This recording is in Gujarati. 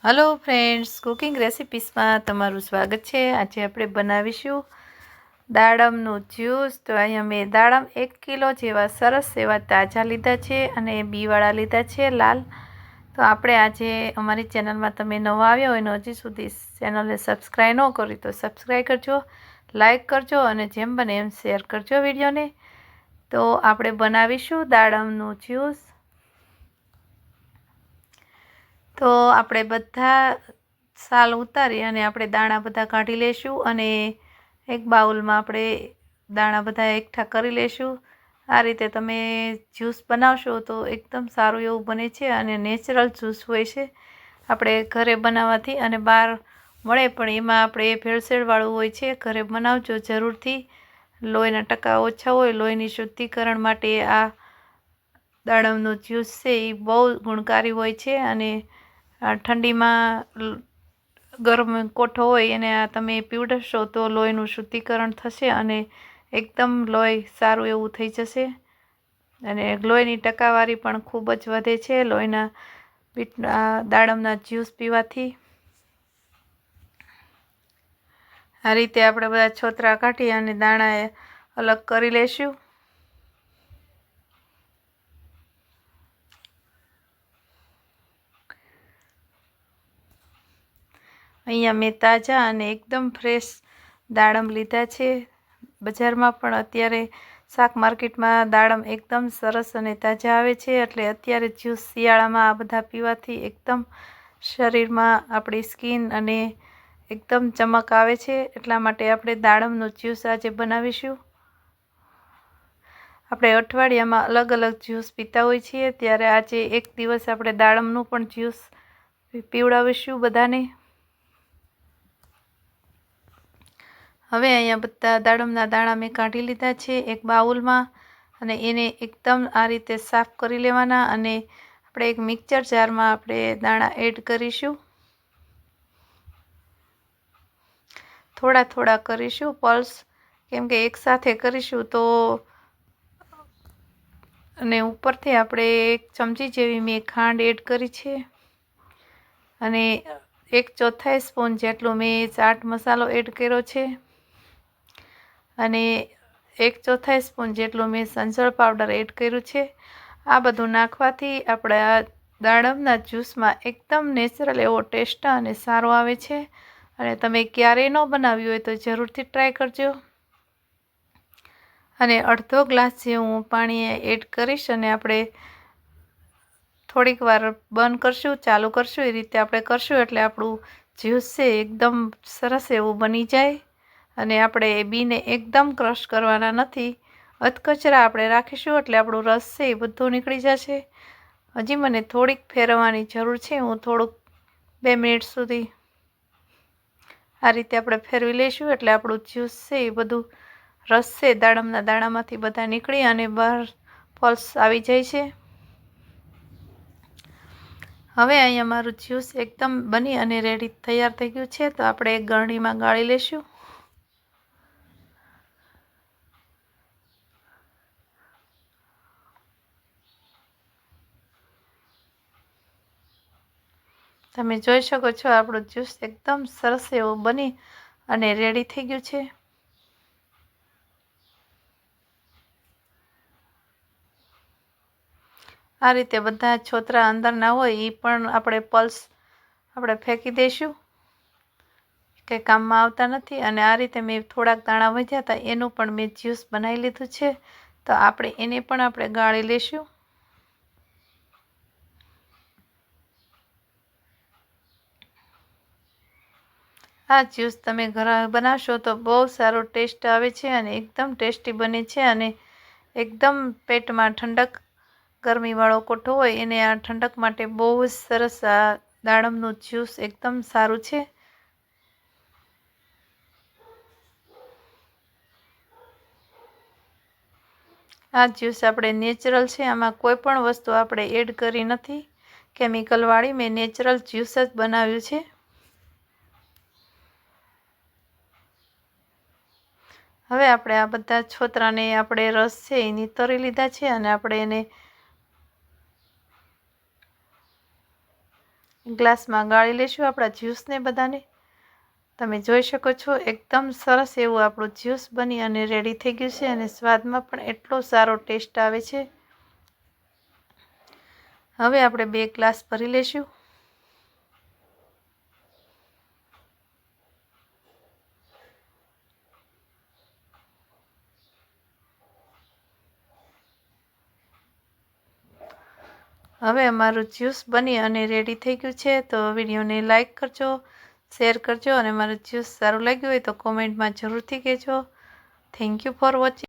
हेलो फ्रेंड्स, कुकिंग रेसिपीसમાં તમારું સ્વાગત છે। આજે આપણે બનાવીશું દાડમનું જ્યુસ। તો અહીંયા મેં દાડમ 1 કિલો જેવા સરસ એવા તાજા લીધા છે અને બીવાળા લીધા છે લાલ। તો આપણે આજે અમારી ચેનલમાં તમે નવા આવ્યા હોય અને હજી સુધી ચેનલને સબસ્ક્રાઈબ ન કરી તો સબસ્ક્રાઈબ કરજો, લાઈક કરજો અને જેમ બને એમ શેર કરજો વિડીયોને। તો આપણે બનાવીશું દાડમનું જ્યુસ। તો આપણે બધા સાલ ઉતારી અને આપણે દાણા બધા કાઢી લેશું અને એક બાઉલમાં આપણે દાણા બધા એકઠા કરી લેશું। આ રીતે તમે જ્યુસ બનાવશો તો એકદમ સારું એવું બને છે અને નેચરલ જ્યુસ હોય છે આપણે ઘરે બનાવવાથી। અને બહાર મળે પણ એમાં આપણે ભેળસેળવાળું હોય છે। ઘરે બનાવજો જરૂરથી। લોહીના ટકા ઓછા હોય, લોહીની શુદ્ધિકરણ માટે આ દાડમનું જ્યુસ છે એ બહુ ગુણકારી હોય છે અને ઠંડીમાં ગરમ કોઠો હોય એને આ તમે પીવડાવશો તો લોહીનું શુદ્ધિકરણ થશે અને એકદમ લોહી સારું એવું થઈ જશે અને લોહીની ટકાવારી પણ ખૂબ જ વધે છે લોહીના દાડમના જ્યુસ પીવાથી। આ રીતે આપણે બધા છોતરા કાઢી અને દાણા અલગ કરી લેશું। અહીંયા મેં તાજા અને એકદમ ફ્રેશ દાડમ લીધા છે। બજારમાં પણ અત્યારે શાક માર્કેટમાં દાડમ એકદમ સરસ અને તાજા આવે છે, એટલે અત્યારે જ્યુસ શિયાળામાં આ બધા પીવાથી એકદમ શરીરમાં આપણી સ્કિન અને એકદમ ચમક આવે છે। એટલા માટે આપણે દાડમનું જ્યુસ આજે બનાવીશું। આપણે અઠવાડિયામાં અલગ અલગ જ્યુસ પીતા હોય છીએ, ત્યારે આજે એક દિવસ આપણે દાડમનું પણ જ્યુસ પીવડાવીશું બધાને। હવે અહીંયા બધા દાડમના દાણા મેં કાઢી લીધા છે એક બાઉલમાં અને એને એકદમ આ રીતે સાફ કરી લેવાના અને આપણે એક મિક્સર જારમાં આપણે દાણા એડ કરીશું। થોડા થોડા કરીશું પલ્સ, કેમ કે એકસાથે કરીશું તો અને ઉપરથી આપણે 1 ચમચી જેવી મેં ખાંડ એડ કરી છે અને 1/4 સ્પૂન જેટલો મેં ચાટ મસાલો એડ કર્યો છે અને 1/4 સ્પૂન જેટલું મેં સંચળ પાવડર એડ કર્યું છે। આ બધું નાખવાથી આપણા દાડમના જ્યુસમાં એકદમ નેચરલ એવો ટેસ્ટ અને સારો આવે છે અને તમે ક્યારેય ન બનાવ્યું હોય તો જરૂરથી ટ્રાય કરજો। અને અડધો ગ્લાસ જેવું પાણી એડ કરીશ અને આપણે થોડીક વાર બંધ કરશું, ચાલુ કરશું, એ રીતે આપણે કરશું એટલે આપણું જ્યુસ છે એકદમ સરસ એવું બની જાય અને આપણે બીને એકદમ ક્રશ કરવાના નથી, અધકચરા આપણે રાખીશું એટલે આપણું રસ છે એ બધું નીકળી જશે। હજી મને થોડીક ફેરવવાની જરૂર છે, હું થોડુંક 2 મિનિટ સુધી આ રીતે આપણે ફેરવી લઈશું એટલે આપણું જ્યુસ છે એ બધું રસ છે દાડમના દાણામાંથી બધા નીકળી અને બહાર પલ્સ આવી જાય છે। હવે અહીંયા મારું જ્યુસ એકદમ બની અને રેડી તૈયાર થઈ ગયું છે, તો આપણે એક ગળણીમાં ગાળી લઈશું। તમે જોઈ શકો છો આપણું જ્યુસ એકદમ સરસ એવું બની અને રેડી થઈ ગયું છે। આ રીતે બધા છોતરા અંદર ના હોય એ પણ આપણે પલ્સ આપણે ફેંકી દઈશું, કંઈ કામમાં આવતા નથી। અને આ રીતે મેં થોડાક દાણા વધ્યા હતા એનું પણ મેં જ્યુસ બનાવી લીધું છે, તો આપણે એને પણ આપણે ગાળી લઈશું। આ જ્યુસ તમે ઘરે બનાવશો તો બહુ સારો ટેસ્ટ આવે છે અને એકદમ ટેસ્ટી બને છે અને એકદમ પેટમાં ઠંડક, ગરમીવાળો કોઠો હોય એને આ ઠંડક માટે બહુ જ સરસ આ દાડમનું જ્યુસ એકદમ સારું છે। આ જ્યુસ આપણે નેચરલ છે, આમાં કોઈ પણ વસ્તુ આપણે એડ કરી નથી કેમિકલવાળી, મેં નેચરલ જ્યુસ જ બનાવ્યું છે। હવે આપણે આ બધા છોતરાને આપણે રસ છે એ નીતરી લીધા છે અને આપણે એને ગ્લાસમાં ગાળી લઈશું આપણા જ્યુસને બધાને. તમે જોઈ શકો છો એકદમ સરસ એવું આપણું જ્યુસ બની અને રેડી થઈ ગયું છે અને સ્વાદમાં પણ એટલો સારો ટેસ્ટ આવે છે. હવે આપણે 2 ગ્લાસ ભરી લઈશું. હવે અમારું જ્યુસ બની અને રેડી થઈ ગયું છે. તો વિડીયોને લાઈક કરજો, શેર કરજો અને મારું જ્યુસ સારું લાગ્યું હોય તો કોમેન્ટમાં જરૂરથી કહેજો. Thank you for watching.